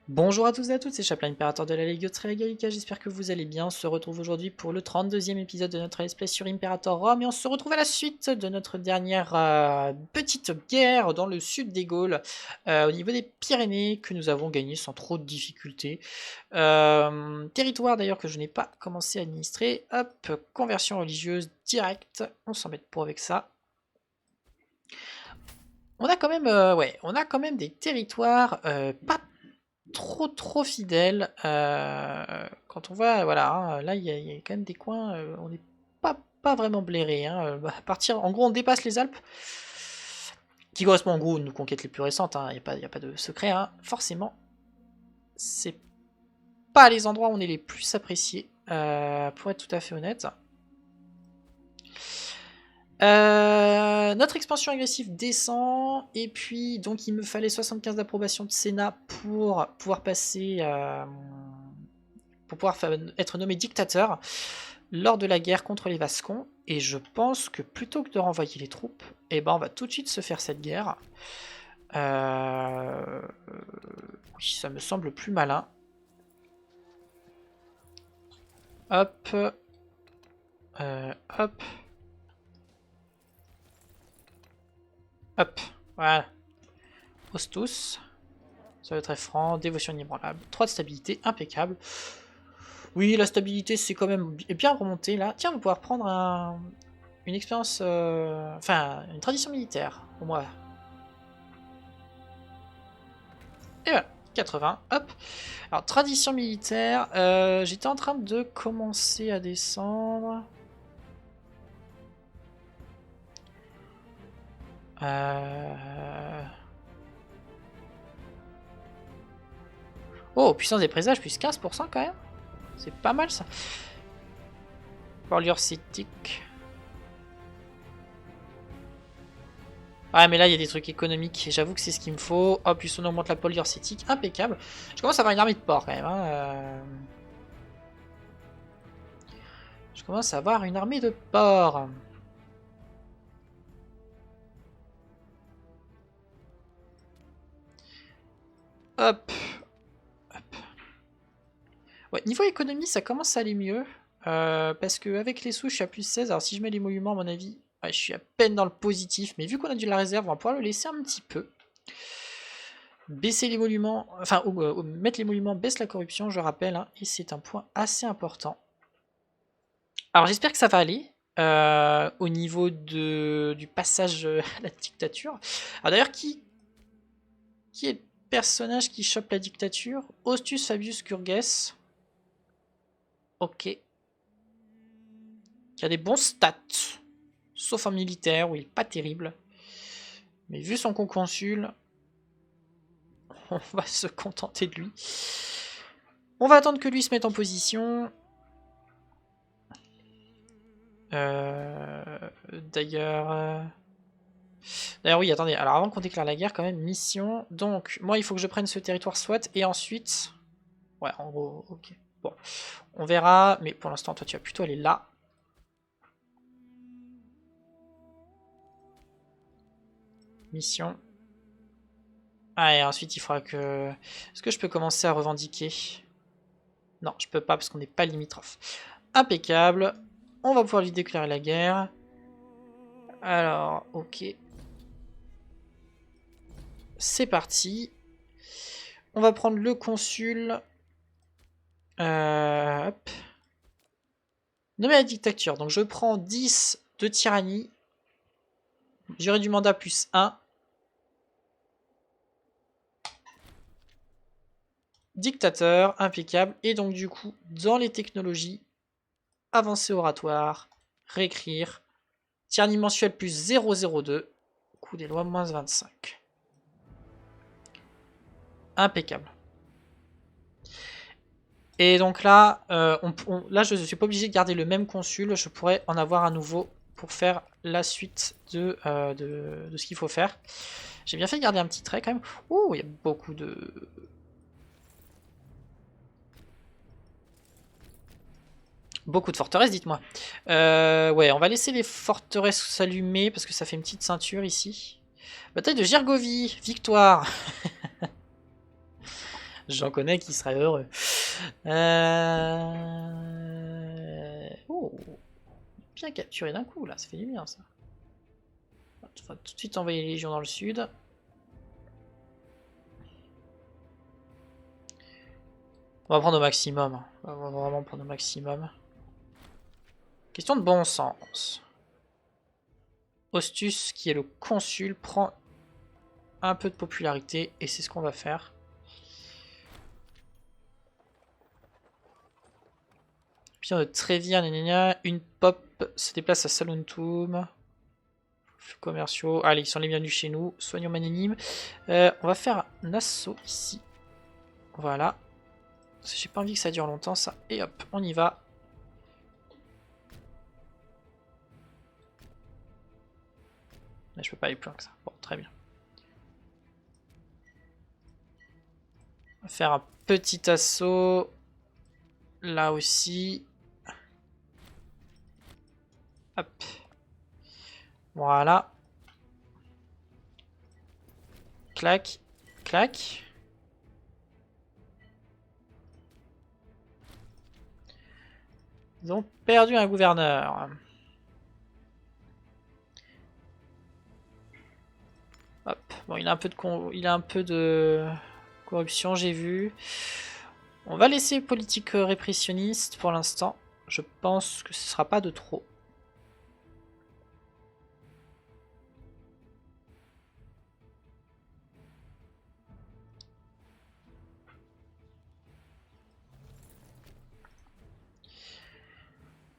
Bonjour à tous et à toutes, c'est Chaplin, Impérator de la Ligue Très Gallica, j'espère que vous allez bien. On se retrouve aujourd'hui pour le 32e épisode de notre let's play sur Imperator Rome et on se retrouve à la suite de notre dernière petite guerre dans le sud des Gaules, au niveau des Pyrénées, que nous avons gagné sans trop de difficultés. Territoire d'ailleurs que je n'ai pas commencé à administrer. Hop, conversion religieuse directe, on s'en met pour avec ça. On a quand même, ouais, on a quand même des territoires pas trop fidèle. Quand on voit, voilà, hein, là il y a quand même des coins, on n'est pas vraiment blairé. Hein, à partir, en gros, on dépasse les Alpes, qui correspond en gros aux conquêtes les plus récentes. Il n'y a pas de secret. Hein, forcément, c'est pas les endroits où on est les plus appréciés, pour être tout à fait honnête. Notre expansion agressive descend, et puis donc il me fallait 75 d'approbation de Sénat pour pouvoir passer, pour pouvoir être nommé dictateur lors de la guerre contre les Vascons. Et je pense que plutôt que de renvoyer les troupes, eh ben on va tout de suite se faire cette guerre. Oui, ça me semble plus malin. Hop. Hop. Hop. Voilà. Ostus. Ça va être très franc. Dévotion inébranlable. 3 de stabilité. Impeccable. Oui, la stabilité, c'est quand même bien remonté là. Tiens, on va pouvoir prendre une expérience... Enfin, une tradition militaire, au moins. Et voilà, 80, hop. Alors, tradition militaire, j'étais en train de commencer à descendre. Oh, puissance des présages, plus 15% quand même. C'est pas mal ça. Parlure cétique. Ouais, mais là, il y a des trucs économiques. J'avoue que c'est ce qu'il me faut. Hop, plus on augmente la pollueur cétique. Impeccable. Je commence à avoir une armée de porc quand même. Hein. Je commence à avoir une armée de porc. Hop. Hop. Ouais, niveau économie, ça commence à aller mieux. Parce qu'avec les sous, je suis à plus 16. Alors si je mets l'émolument, à mon avis, ouais, je suis à peine dans le positif. Mais vu qu'on a de la réserve, on va pouvoir le laisser un petit peu. Baisser l'émolument, enfin, mettre l'émolument baisse la corruption, je rappelle. Hein, et c'est un point assez important. Alors j'espère que ça va aller. Au niveau du passage à la dictature. Alors d'ailleurs, qui est le personnage qui chope la dictature? Ostus Fabius Curges. Ok. Qui a des bons stats. Sauf en militaire, où il est pas terrible. Mais vu son conconsul, on va se contenter de lui. On va attendre que lui se mette en position. D'ailleurs... D'ailleurs, oui, attendez. Alors, avant qu'on déclare la guerre, quand même, mission. Donc, moi, il faut que je prenne ce territoire soit. Et ensuite... Ouais, en gros, ok. Bon, on verra. Mais pour l'instant, toi, tu vas plutôt aller là. Mission. Ah, et ensuite, il faudra que... Est-ce que je peux commencer à revendiquer? Non, je peux pas parce qu'on n'est pas limitrophe. Impeccable. On va pouvoir lui déclarer la guerre. Alors, ok. C'est parti. On va prendre le consul. Hop. Nommer la dictature. Donc je prends 10 de tyrannie. Durée du mandat plus 1. Dictateur, impeccable. Et donc du coup, dans les technologies, avancée oratoire, réécrire. Tyrannie mensuelle plus 0,02. Coût des lois moins 25. Impeccable. Et donc là, là je ne suis pas obligé de garder le même consul. Je pourrais en avoir un nouveau pour faire la suite de ce qu'il faut faire. J'ai bien fait de garder un petit trait quand même. Ouh, il y a beaucoup de... Beaucoup de forteresses, dites-moi. Ouais, on va laisser les forteresses s'allumer parce que ça fait une petite ceinture ici. Bataille de Gergovie, victoire. J'en connais qui seraient heureux. Oh, bien capturé d'un coup là, ça fait du bien ça. On va tout de suite envoyer les légions dans le sud. On va prendre au maximum. On va vraiment prendre au maximum. Question de bon sens. Ostus, qui est le consul, prend un peu de popularité et c'est ce qu'on va faire. Pion de Trévire, une pop se déplace à Saluntum. Commerciaux. Allez, ils sont les bienvenus chez nous. Soignons Magnanime. On va faire un assaut ici. Voilà. J'ai pas envie que ça dure longtemps, ça. Et hop, on y va. Mais je peux pas aller plus loin que ça. Bon, très bien. On va faire un petit assaut. Là aussi. Hop. Voilà. Clac. Clac. Ils ont perdu un gouverneur. Hop. Bon, il a un peu de corruption, j'ai vu. On va laisser politique répressionniste pour l'instant. Je pense que ce sera pas de trop.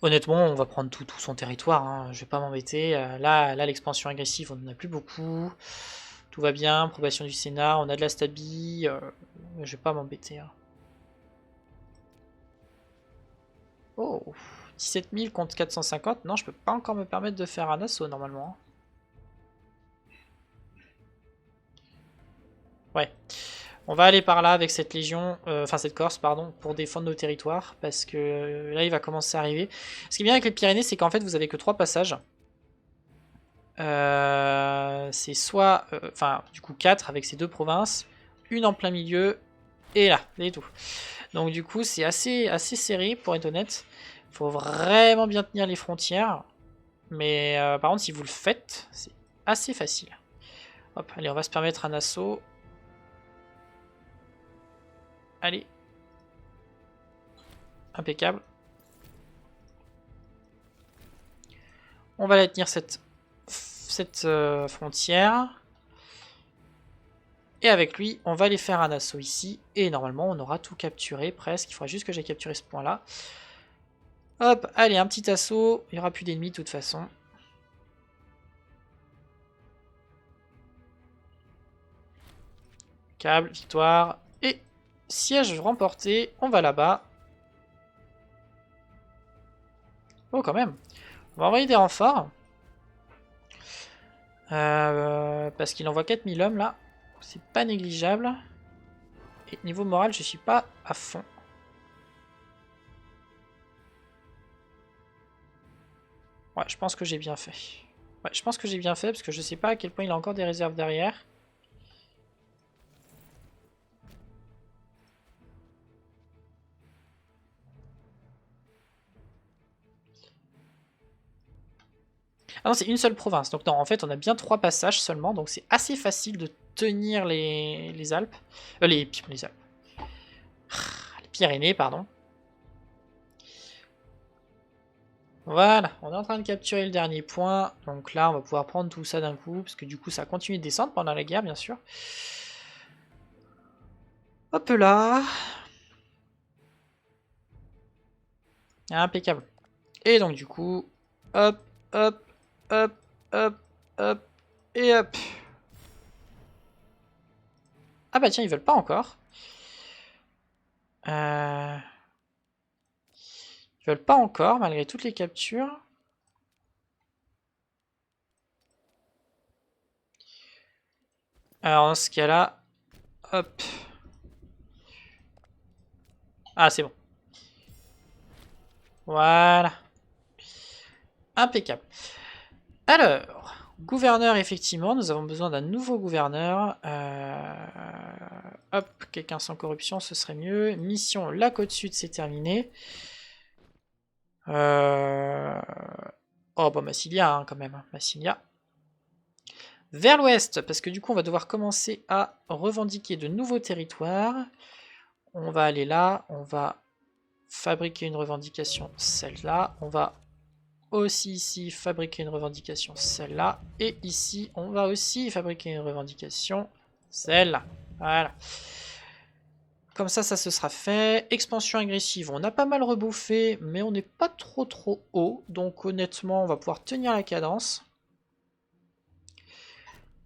Honnêtement, on va prendre tout son territoire, hein. Je vais pas m'embêter. Là, l'expansion agressive, on en a plus beaucoup. Tout va bien, approbation du Sénat, on a de la stabi. Je vais pas m'embêter, hein. Oh, 17 000 contre 450. Non, je peux pas encore me permettre de faire un assaut normalement. Ouais. On va aller par là avec cette légion, enfin cette Corse, pardon, pour défendre nos territoires, parce que là il va commencer à arriver. Ce qui est bien avec les Pyrénées, c'est qu'en fait vous avez que 3 passages. C'est soit, enfin du coup 4 avec ces 2 provinces, une en plein milieu, et là, et tout. Donc du coup c'est assez serré pour être honnête. Il faut vraiment bien tenir les frontières, mais par contre si vous le faites, c'est assez facile. Hop, allez on va se permettre un assaut. Allez. Impeccable. On va la tenir cette frontière. Et avec lui, on va aller faire un assaut ici. Et normalement, on aura tout capturé presque. Il faudra juste que j'ai capturé ce point-là. Hop, allez, un petit assaut. Il n'y aura plus d'ennemis de toute façon. Câble, victoire. Et siège remporté. On va là-bas. Oh, quand même. On va envoyer des renforts. Parce qu'il envoie 4000 hommes là. C'est pas négligeable. Et niveau moral, je suis pas à fond. Ouais, je pense que j'ai bien fait. Ouais, je pense que j'ai bien fait parce que je sais pas à quel point il a encore des réserves derrière. Ah non, c'est une seule province. Donc non, en fait, on a bien 3 passages seulement. Donc c'est assez facile de tenir les Alpes. Les Alpes. Les Pyrénées, pardon. Voilà, on est en train de capturer le dernier point. Donc là, on va pouvoir prendre tout ça d'un coup. Parce que du coup, ça a continué de descendre pendant la guerre, bien sûr. Hop là. Impeccable. Et donc du coup, hop, hop, hop, hop, hop, et hop. Ah bah tiens, ils veulent pas encore. Ils veulent pas encore, malgré toutes les captures. Alors dans ce cas-là, hop. Ah c'est bon. Voilà. Impeccable. Alors, Gouverneur, effectivement, nous avons besoin d'un nouveau gouverneur. Hop, quelqu'un sans corruption, ce serait mieux. Mission, la côte sud, c'est terminé. Oh, bah Massilia, hein, quand même. Massilia. Vers l'ouest, parce que du coup, on va devoir commencer à revendiquer de nouveaux territoires. On va aller là, on va fabriquer une revendication, celle-là. On va aussi ici fabriquer une revendication, celle-là. Et ici, on va aussi fabriquer une revendication, celle-là. Voilà. Comme ça se sera fait. Expansion agressive, on a pas mal rebouffé, mais on n'est pas trop haut. Donc honnêtement, on va pouvoir tenir la cadence.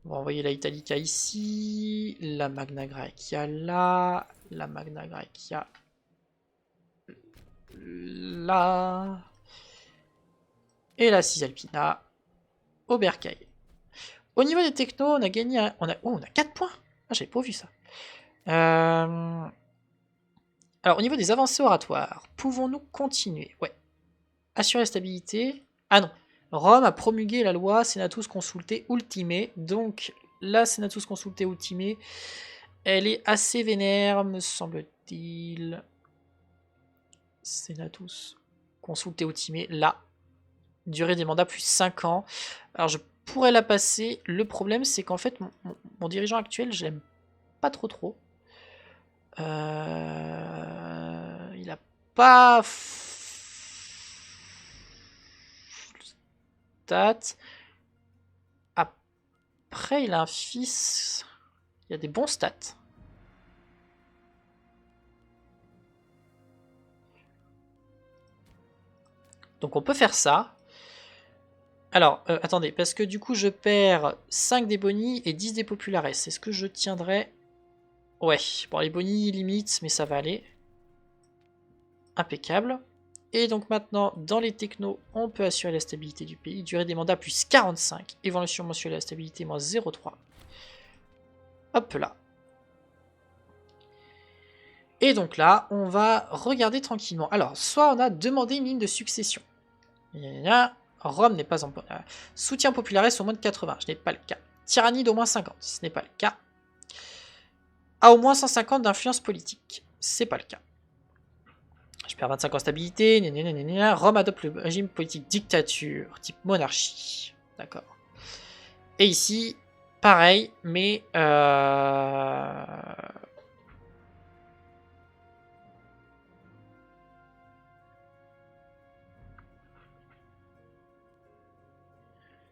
On va envoyer la Italica ici, la Magna Graecia là, la Magna Graecia là, et la Cisalpina au Bercail. Au niveau des technos, on a gagné, on a 4 points. Ah, j'avais pas vu ça. Alors, au niveau des avancées oratoires, pouvons-nous continuer? Ouais. Assurer la stabilité. Ah non. Rome a promulgué la loi Senatus Consulte Ultime. Donc, la Senatus Consulte Ultime, elle est assez vénère, me semble-t-il. Senatus Consulte Ultime, là. Durée des mandats plus 5 ans. Alors, je pourrais la passer. Le problème, c'est qu'en fait, mon dirigeant actuel, je l'aime pas trop. Il a pas stats. Après, il a un fils. Il a des bons stats. Donc on peut faire ça. Alors, attendez, parce que du coup, je perds 5 des bonis et 10 des populares. Est-ce que je tiendrai? Ouais, bon, les bonis limite, mais ça va aller. Impeccable. Et donc maintenant, dans les technos, on peut assurer la stabilité du pays. Durée des mandats plus 45. Évolution mensuelle de la stabilité moins 0,3. Hop là. Et donc là, on va regarder tranquillement. Alors, soit on a demandé une ligne de succession. Rome n'est pas en... soutien populaire au moins de 80, ce n'est pas le cas. Tyrannie d'au moins 50, ce n'est pas le cas. A au moins 150 d'influence politique, c'est pas le cas. Je perds 25 en stabilité, Rome adopte le régime politique dictature, type monarchie. D'accord. Et ici, pareil, mais...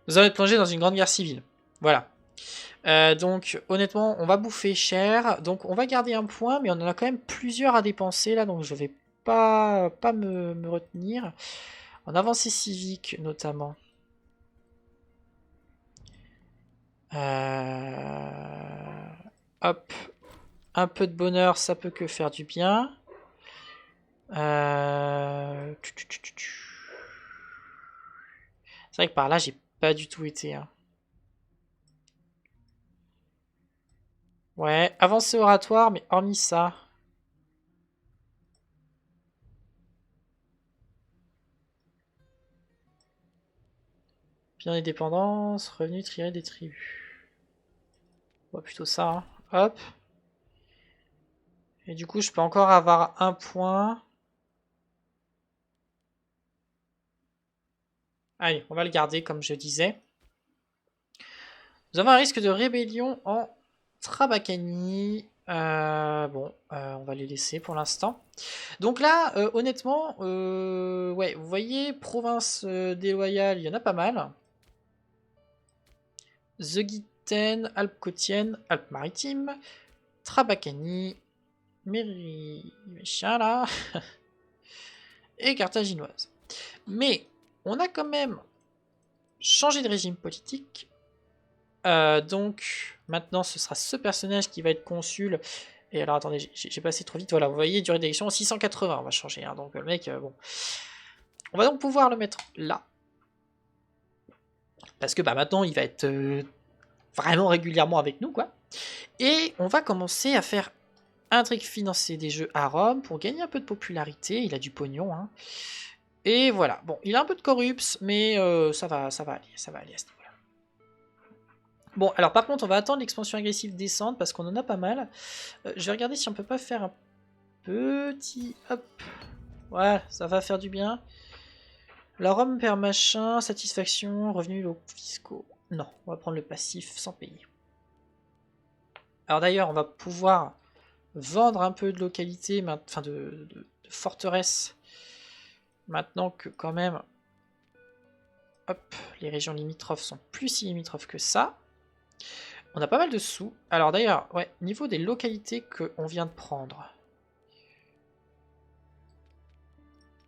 Nous allons être plongés dans une grande guerre civile. Voilà. Donc honnêtement, on va bouffer cher. Donc on va garder un point, mais on en a quand même plusieurs à dépenser là, donc je vais pas me retenir. En avancée civique notamment. Hop. Un peu de bonheur, ça peut que faire du bien. C'est vrai que par là, j'ai pas du tout été. Hein. Ouais, avancée oratoire, mais hormis ça. Bien des dépendances, revenus tirés des tribus. Ouais, plutôt ça. Hein. Hop. Et du coup, je peux encore avoir un point. Allez, on va le garder comme je disais. Nous avons un risque de rébellion en Trabacanie. Bon, on va les laisser pour l'instant. Donc là, honnêtement, ouais, vous voyez, province déloyale, il y en a pas mal. Zeguiten, Alpes-Côtiennes, Alpes-Maritimes, Trabacanie, Méry, machin là, et Carthaginoise. Mais on a quand même changé de régime politique. Donc maintenant ce sera ce personnage qui va être consul. Et alors attendez, j'ai passé trop vite. Voilà, vous voyez, durée d'élection 680, on va changer. Hein, donc le mec, bon. On va donc pouvoir le mettre là. Parce que bah, maintenant il va être vraiment régulièrement avec nous, quoi. Et on va commencer à faire un truc financer des jeux à Rome pour gagner un peu de popularité. Il a du pognon, hein. Et voilà. Bon, il a un peu de corrupts, mais ça va aller à ce niveau-là. Bon, alors par contre, on va attendre l'expansion agressive descendre parce qu'on en a pas mal. Je vais regarder si on peut pas faire un petit... Hop. Ouais, ça va faire du bien. La Rome perd machin, satisfaction, revenus fiscaux. Non, on va prendre le passif sans payer. Alors d'ailleurs, on va pouvoir vendre un peu de localité, enfin de forteresse, maintenant que quand même, hop, les régions limitrophes sont plus si limitrophes que ça. On a pas mal de sous. Alors d'ailleurs, ouais, niveau des localités qu'on vient de prendre.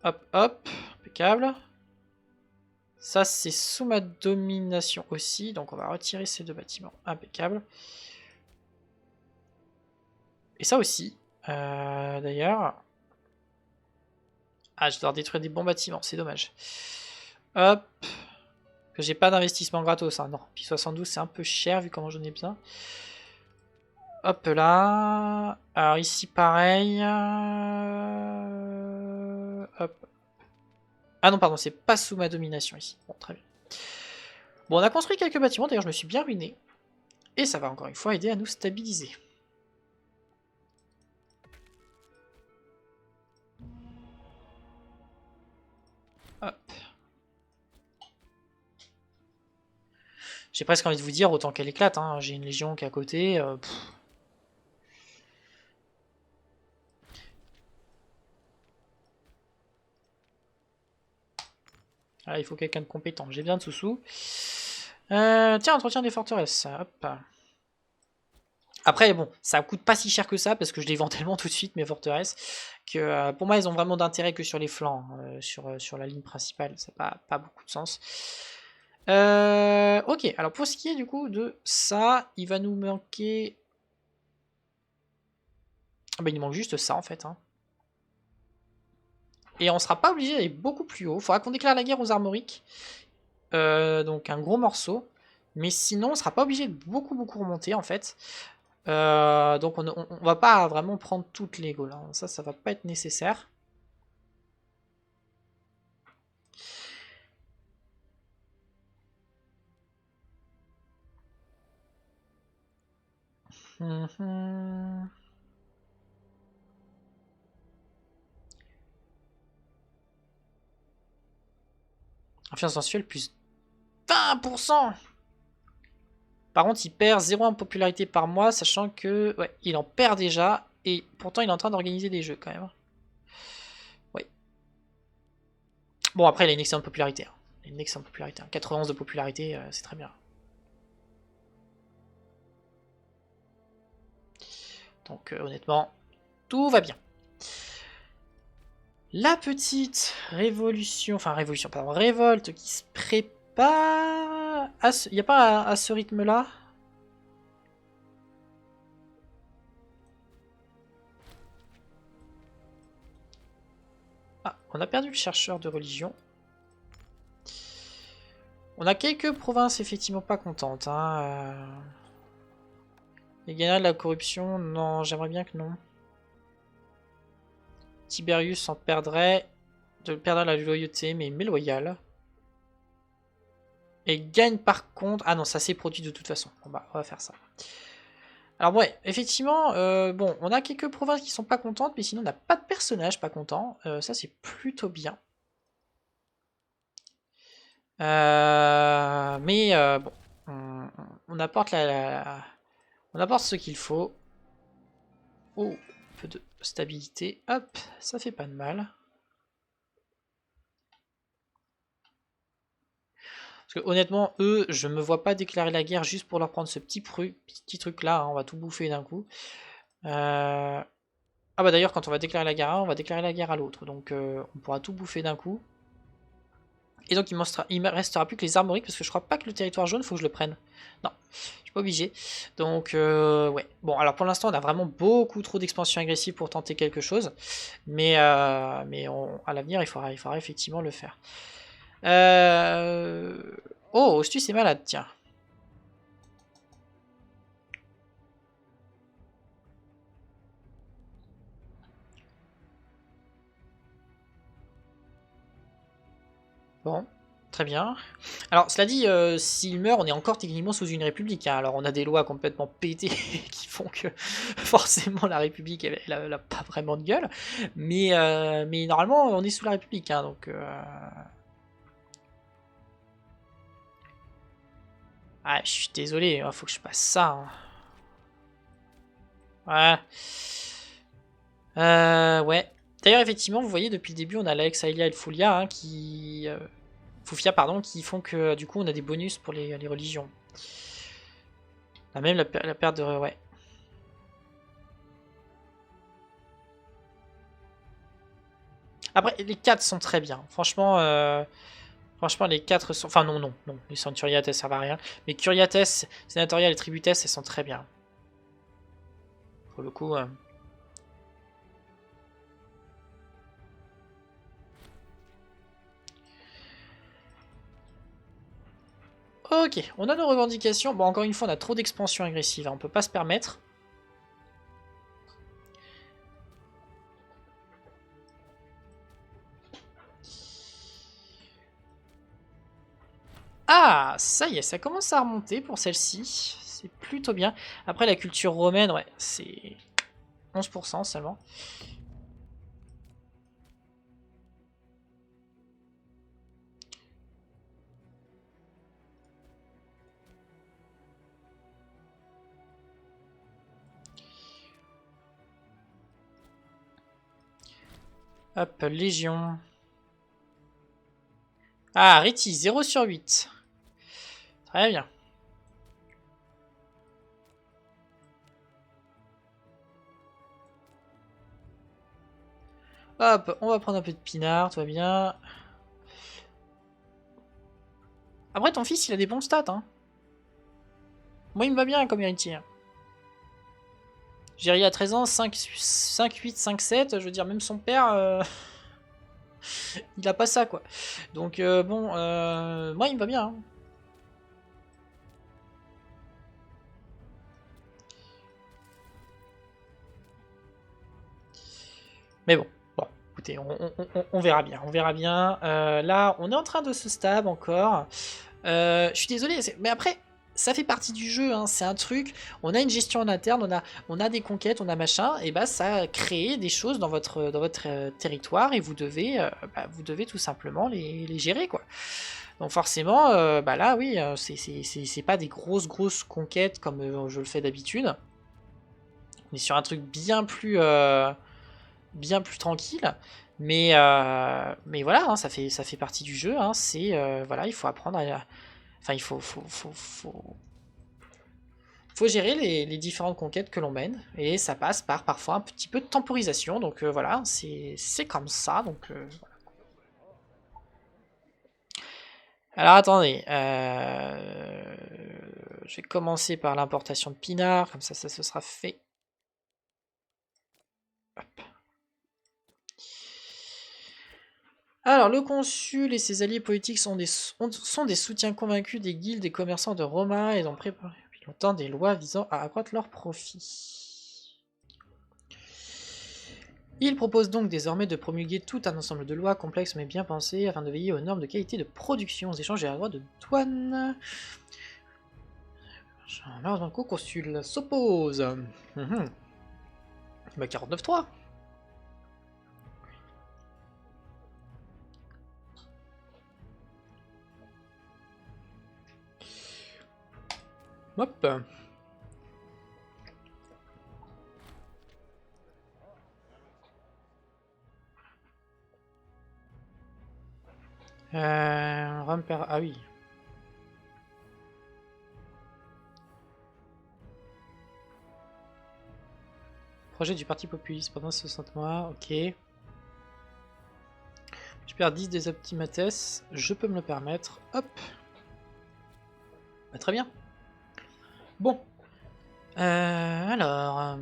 Hop, hop, impeccable. Ça, c'est sous ma domination aussi, donc on va retirer ces deux bâtiments. Impeccable. Et ça aussi, d'ailleurs. Ah, je dois détruire des bons bâtiments, c'est dommage. Hop. Que j'ai pas d'investissement gratos, hein. Non. Puis 72, c'est un peu cher vu comment j'en ai besoin. Hop là. Alors ici, pareil. Hop. Ah non, pardon, c'est pas sous ma domination ici. Bon, très bien. Bon, on a construit quelques bâtiments, d'ailleurs je me suis bien ruiné. Et ça va encore une fois aider à nous stabiliser. Hop. J'ai presque envie de vous dire, autant qu'elle éclate, hein. J'ai une légion qui est à côté. Ah, il faut quelqu'un de compétent. J'ai bien de sous-sous. Tiens, entretien des forteresses. Hop. Après, bon, ça coûte pas si cher que ça parce que je les vends tellement tout de suite, mes forteresses, que pour moi, elles ont vraiment d'intérêt que sur les flancs. Sur la ligne principale, ça n'a pas beaucoup de sens. Ok, alors pour ce qui est du coup de ça, il va nous manquer... Ah bah, il nous manque juste ça en fait. Hein. Et on sera pas obligé d'aller beaucoup plus haut. Il faudra qu'on déclare la guerre aux armoriques. Donc un gros morceau. Mais sinon, on sera pas obligé de beaucoup remonter en fait. Donc on va pas vraiment prendre toutes les Gaules. Hein. Ça va pas être nécessaire. Influence sensuelle plus 20%. Par contre, il perd 0 en popularité par mois, sachant que ouais, il en perd déjà. Et pourtant, il est en train d'organiser des jeux quand même. Ouais. Bon, après, il a une excellente popularité. Hein. Il a une excellente popularité. Hein. 91 de popularité, c'est très bien. Donc, honnêtement, tout va bien. La petite révolution, enfin révolution, pardon, révolte qui se prépare. Il n'y a pas à ce rythme-là? Ah, on a perdu le chercheur de religion. On a quelques provinces effectivement pas contentes. Hein. Les gagnants de la corruption, non, j'aimerais bien que non. Tiberius en perdrait, perdre la loyauté, mais loyal. Et gagne par contre... Ah non, ça s'est produit de toute façon. Bon bah, on va faire ça. Alors ouais, effectivement, bon, on a quelques provinces qui sont pas contentes, mais sinon on n'a pas de personnages pas contents. Ça c'est plutôt bien. Mais bon, on apporte on apporte ce qu'il faut. Oh, un peu de stabilité. Hop, ça fait pas de mal. Parce que honnêtement, eux, je me vois pas déclarer la guerre juste pour leur prendre ce petit truc là. Hein, on va tout bouffer d'un coup. Ah bah d'ailleurs, quand on va déclarer la guerre à un, on va déclarer la guerre à l'autre. Donc on pourra tout bouffer d'un coup. Et donc il me restera plus que les armoriques parce que je crois pas que le territoire jaune, faut que je le prenne. Non, je suis pas obligé. Donc ouais. Bon, alors pour l'instant, on a vraiment beaucoup trop d'expansion agressive pour tenter quelque chose. Mais à l'avenir, il faudra effectivement le faire. Oh, Ostus est malade, tiens. Bon. Très bien. Alors, cela dit, s'il meurt, on est encore techniquement sous une république, hein. Alors, on a des lois complètement pétées qui font que forcément la république, elle a pas vraiment de gueule. Mais normalement, on est sous la république, hein, donc... Ah, je suis désolé, il faut que je passe ça, hein. Ouais. Ouais. D'ailleurs, effectivement, vous voyez, depuis le début, on a l'Alex, Aelia et le Fulia, hein, Fufia, pardon, qui font que du coup, on a des bonus pour les religions. On a même la perte de... Ouais. Après, les 4 sont très bien. Franchement, les 4 sont... Enfin, non. Les Centuriates, elles servent à rien. Mais Curiates, Sénatorial et Tributes, elles sont très bien. Pour le coup... Ok, on a nos revendications. Bon, encore une fois, on a trop d'expansion agressive, hein, on peut pas se permettre. Ah, ça y est, ça commence à remonter pour celle-ci. C'est plutôt bien. Après, la culture romaine, ouais, c'est 11% seulement. Hop, Légion. Ah, Réti, 0 sur 8. Très bien. Hop, on va prendre un peu de pinard, tout va bien. Après, ton fils, il a des bons stats, hein. Moi, il me va bien comme héritier. Jerry à 13 ans, 5, 8, 5, 7. Je veux dire, même son père, il a pas ça, quoi. Donc, bon, moi, il me va bien, hein. Mais bon, écoutez, on verra bien. On verra bien. Là, on est en train de se stab encore. Je suis désolé, mais après, ça fait partie du jeu, hein, c'est un truc. On a une gestion en interne, on a des conquêtes, on a machin, et bah ça crée des choses dans votre territoire et vous devez tout simplement les gérer, quoi. Donc forcément, bah là, oui, c'est pas des grosses conquêtes comme je le fais d'habitude. On est sur un truc bien plus tranquille. Mais voilà, hein, ça fait partie du jeu. Hein, voilà, il faut apprendre à. Enfin, faut gérer les différentes conquêtes que l'on mène. Et ça passe par parfois un petit peu de temporisation. Donc voilà, c'est comme ça. Donc, alors attendez. Je vais commencer par l'importation de pinard. Comme ça se sera fait. Hop. Alors, le consul et ses alliés politiques sont des soutiens convaincus des guildes des commerçants de Roma et ont préparé depuis longtemps des lois visant à accroître leurs profits. Ils proposent donc désormais de promulguer tout un ensemble de lois complexes mais bien pensées afin de veiller aux normes de qualité de production, aux échanges et à la droit de douane. Malheureusement, le co-consul s'oppose. Bah 49.3. Hop. Ah oui. Projet du Parti Populiste pendant 60 mois, ok. Je perds 10 des optimates, je peux me le permettre. Hop. Bah, très bien. Bon. Alors...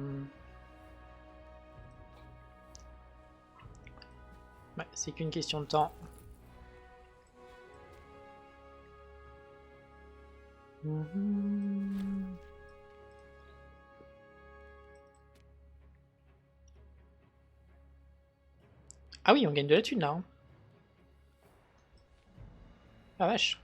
Ouais, c'est qu'une question de temps. Ah oui, on gagne de la thune là. Hein. Ah vache.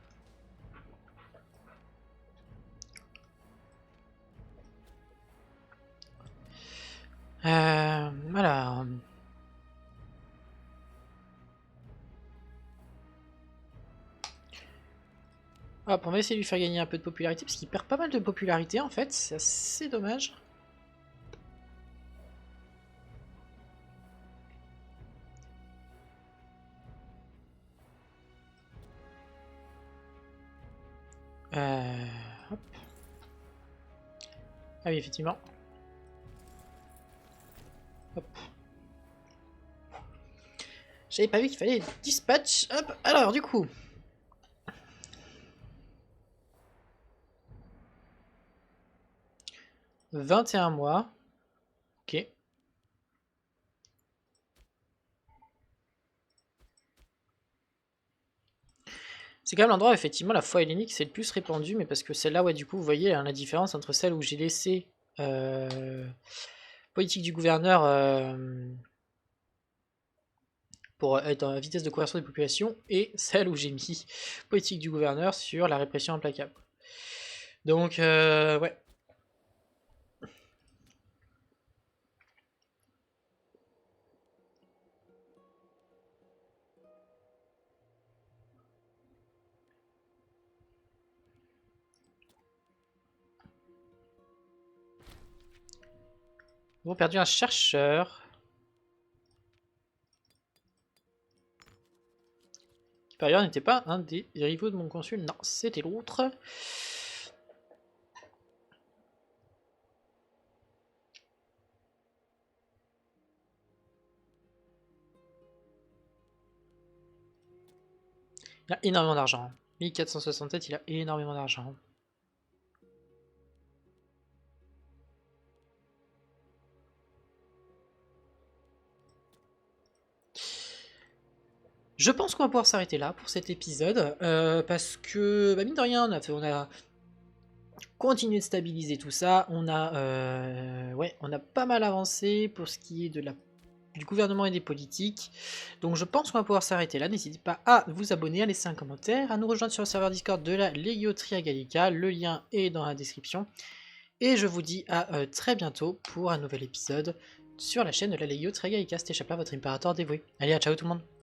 Voilà. Hop, on va essayer de lui faire gagner un peu de popularité, parce qu'il perd pas mal de popularité en fait, c'est assez dommage. Hop. Ah oui, effectivement. Hop. J'avais pas vu qu'il fallait dispatch. Hop, alors du coup. « 21 mois. Ok. C'est quand même l'endroit où effectivement la foi hellénique c'est le plus répandu, mais parce que celle-là, ouais, du coup, vous voyez hein, la différence entre celle où j'ai laissé politique du gouverneur pour être dans la vitesse de conversion des populations et celle où j'ai mis politique du gouverneur sur la répression implacable. Donc, ouais. Nous avons perdu un chercheur. Qui par ailleurs n'était pas un des rivaux de mon consul. Non, c'était l'autre. Il a énormément d'argent. 1467, il a énormément d'argent. Je pense qu'on va pouvoir s'arrêter là pour cet épisode, parce que, bah, mine de rien, on a continué de stabiliser tout ça, ouais, on a pas mal avancé pour ce qui est du gouvernement et des politiques, donc je pense qu'on va pouvoir s'arrêter là. N'hésitez pas à vous abonner, à laisser un commentaire, à nous rejoindre sur le serveur Discord de la Legio Tria Gallica, le lien est dans la description, et je vous dis à très bientôt pour un nouvel épisode sur la chaîne de la Legio Tria Gallica. C'était Chapla, votre impérateur dévoué. Allez, à ciao tout le monde.